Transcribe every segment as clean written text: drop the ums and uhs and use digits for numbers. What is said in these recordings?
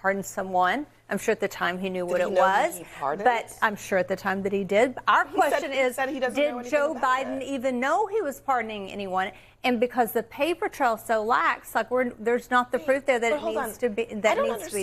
pardon someone. I'm sure at the time he knew what it know who was, he pardoned? but I'm sure at the time that he did. Our question is, he doesn't know did anything Joe about Biden it. even know he was pardoning anyone? And because the paper trail is so lax, like there's not the proof there that it needs to be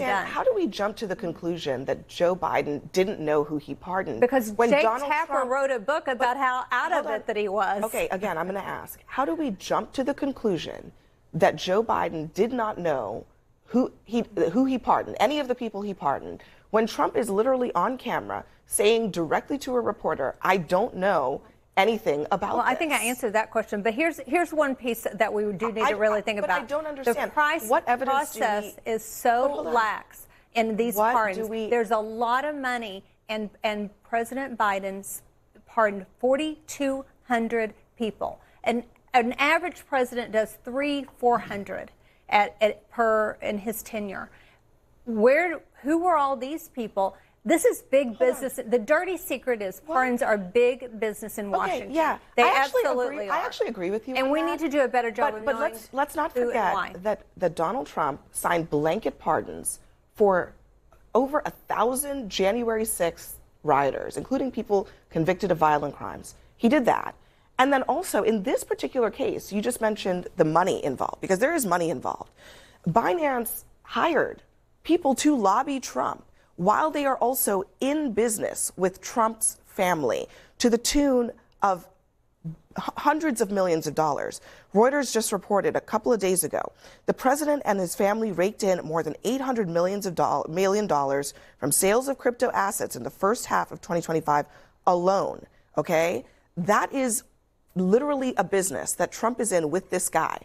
done. How do we jump to the conclusion that Joe Biden didn't know who he pardoned? Because when Jake Donald Tapper Trump wrote a book about how out of it that he was. Okay, again, I'm going to ask, how do we jump to the conclusion that Joe Biden did not know who he pardoned, any of the people he pardoned, when Trump is literally on camera saying directly to a reporter, I don't know anything about Well, this? I think I answered that question, but here's one piece that we do need to really think but about. I don't understand. The What evidence process is so lax in these pardons. There's a lot of money, and President Biden's pardoned 4,200 people. And an average president does 400 in his tenure. Who were all these people? This is big business. The dirty secret is pardons are big business in Washington. Okay, yeah, they absolutely are. I actually agree with you. And on we that. need to do a better job of knowing let's not who and forget why. that Donald Trump signed blanket pardons for over 1,000 January 6th rioters, including people convicted of violent crimes. He did that. And then also in this particular case, you just mentioned the money involved, because there is money involved. Binance hired people to lobby Trump while they are also in business with Trump's family to the tune of hundreds of millions of dollars. Reuters just reported a couple of days ago, the president and his family raked in more than $800 million from sales of crypto assets in the first half of 2025 alone, okay? That is literally a business that Trump is in with this guy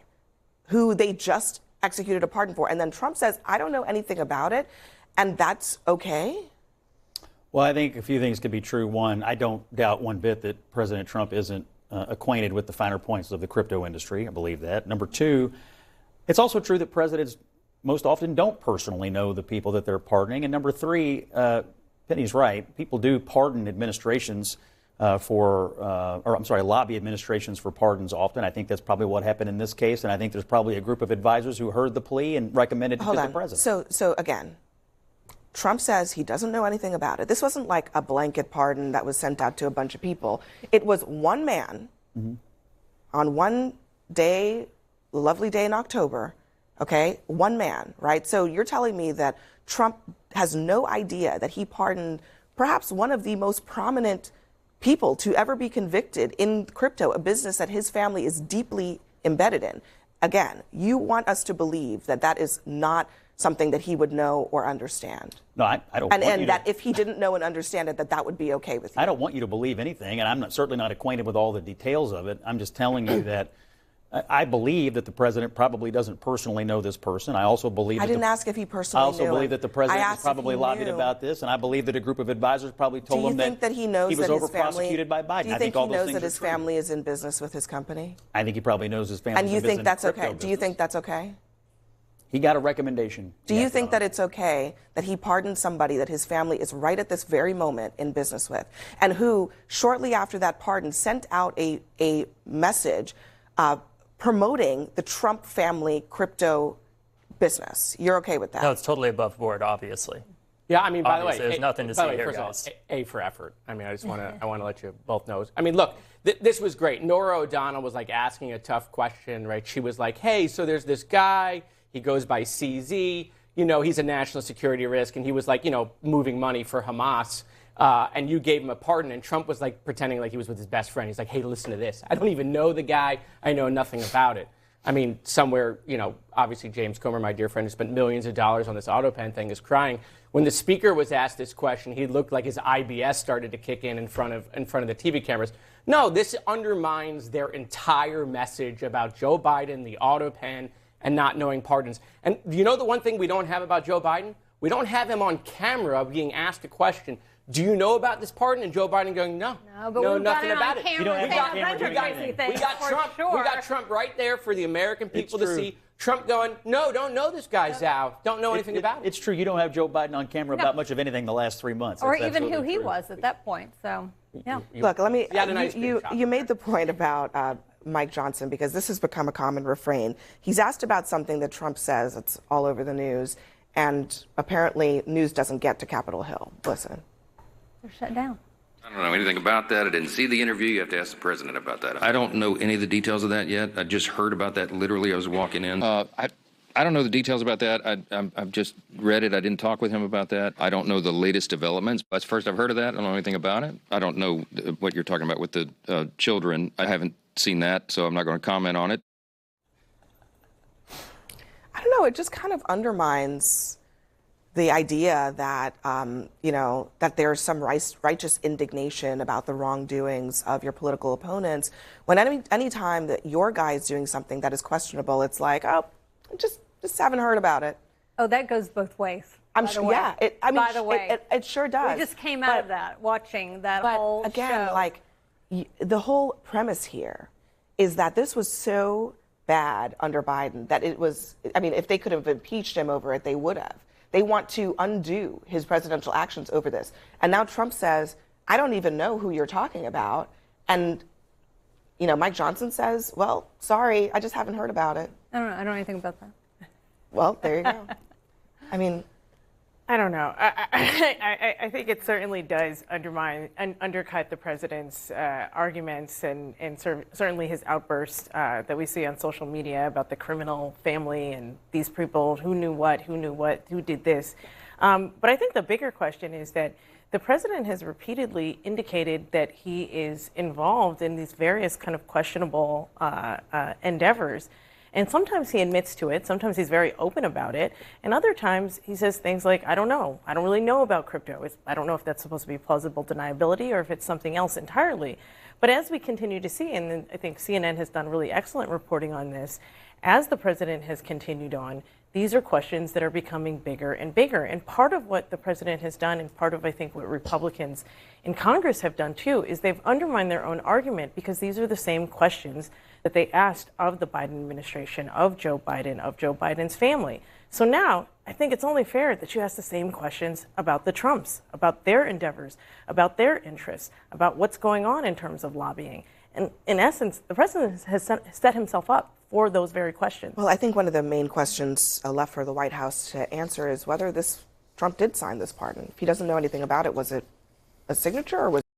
who they just executed a pardon for. And then Trump says, I don't know anything about it. And that's okay? Well, I think a few things could be true. One, I don't doubt one bit that President Trump isn't acquainted with the finer points of the crypto industry. I believe that. Number two, it's also true that presidents most often don't personally know the people that they're pardoning. And number three, Penny's right. People do pardon administrations lobby administrations for pardons often. I think that's probably what happened in this case. And I think there's probably a group of advisors who heard the plea and recommended it to the president. So again, Trump says he doesn't know anything about it. This wasn't like a blanket pardon that was sent out to a bunch of people. It was one man on one day, lovely day in October, okay? One man, right? So you're telling me that Trump has no idea that he pardoned perhaps one of the most prominent people to ever be convicted in crypto, a business that his family is deeply embedded in. Again, you want us to believe that that is not something that he would know or understand. No, I don't. And that if he didn't know and understand it, that would be okay with you. I don't want you to believe anything, and I'm certainly not acquainted with all the details of it. I'm just telling you that I believe that the president probably doesn't personally know this person. I also believe. I didn't ask if he personally knew. I also believe that the president was probably lobbied about this, and I believe that a group of advisors probably told him that he knows was that his over-prosecuted by Biden. Do you think he knows that his family is in business with his company? I think he probably knows his family. And you think that's okay? Do you think that's okay? He got a recommendation. Do you think that it's okay that he pardoned somebody that his family is right at this very moment in business with, and who shortly after that pardon sent out a message promoting the Trump family crypto business? You're okay with that? No, it's totally above board, obviously. Yeah, I mean, by the way, there's nothing to see here, first guys. of all, A for effort. I mean, I want to let you both know. I mean, look, this was great. Nora O'Donnell was like asking a tough question, right? She was like, hey, so there's this guy, he goes by CZ, you know, he's a national security risk, and he was like, you know, moving money for Hamas, and you gave him a pardon, and Trump was like pretending like he was with his best friend. He's like, hey, listen to this. I don't even know the guy. I know nothing about it. I mean, somewhere, you know, obviously James Comer, my dear friend, who spent millions of dollars on this AutoPen thing, is crying. When the speaker was asked this question, he looked like his IBS started to kick in front of the TV cameras. No, this undermines their entire message about Joe Biden, the AutoPen, and not knowing pardons. And you know the one thing we don't have about Joe Biden? We don't have him on camera being asked a question. Do you know about this pardon? And Joe Biden going, no, nothing about it. You don't have We got Trump right there for the American people to see. Trump going, no, don't know this guy, Zhao. Don't know anything about it. It's true. You don't have Joe Biden on camera about much of anything the last 3 months. Or even who he was at that point. So, yeah. Look, let me. You made the point about Mike Johnson, because this has become a common refrain. He's asked about something that Trump says, it's all over the news, and apparently news doesn't get to Capitol Hill. Listen. They're shut down. I don't know anything about that. I didn't see the interview. You have to ask the president about that. I don't know any of the details of that yet. I just heard about that literally. I was walking in. I don't know the details about that. I've just read it. I didn't talk with him about that. I don't know the latest developments. That's first I've heard of that. I don't know anything about it. I don't know what you're talking about with the children. I haven't seen that, so I'm not going to comment on it. I don't know. It just kind of undermines the idea that, that there's some righteous indignation about the wrongdoings of your political opponents. When any time that your guy is doing something that is questionable, it's like, oh, just haven't heard about it. Oh, that goes both ways. I'm sure. Yeah. By the way, it sure does. We just came out of that, watching that whole again, show. like, the whole premise here is that this was so bad under Biden that it was, I mean, if they could have impeached him over it, they would have. They want to undo his presidential actions over this. And now Trump says, I don't even know who you're talking about. And, Mike Johnson says, well, sorry, I just haven't heard about it. I don't know. I don't know anything about that. Well, there you go. I mean, I don't know. I think it certainly does undercut the president's arguments and certainly his outbursts that we see on social media about the criminal family and these people, who knew what, who did this. But I think the bigger question is that the president has repeatedly indicated that he is involved in these various kind of questionable endeavors. And sometimes he admits to it, sometimes he's very open about it, and other times he says things like, I don't know, I don't really know about crypto. I don't know if that's supposed to be plausible deniability or if it's something else entirely. But as we continue to see, and I think CNN has done really excellent reporting on this, as the president has continued on, these are questions that are becoming bigger and bigger. And part of what the president has done, and part of, I think, what Republicans in Congress have done too, is they've undermined their own argument because these are the same questions that they asked of the Biden administration, of Joe Biden's family. So now, I think it's only fair that you ask the same questions about the Trumps, about their endeavors, about their interests, about what's going on in terms of lobbying. And in essence, the president has set himself up for those very questions. Well, I think one of the main questions left for the White House to answer is whether Trump did sign this pardon. If he doesn't know anything about it, was it a signature or was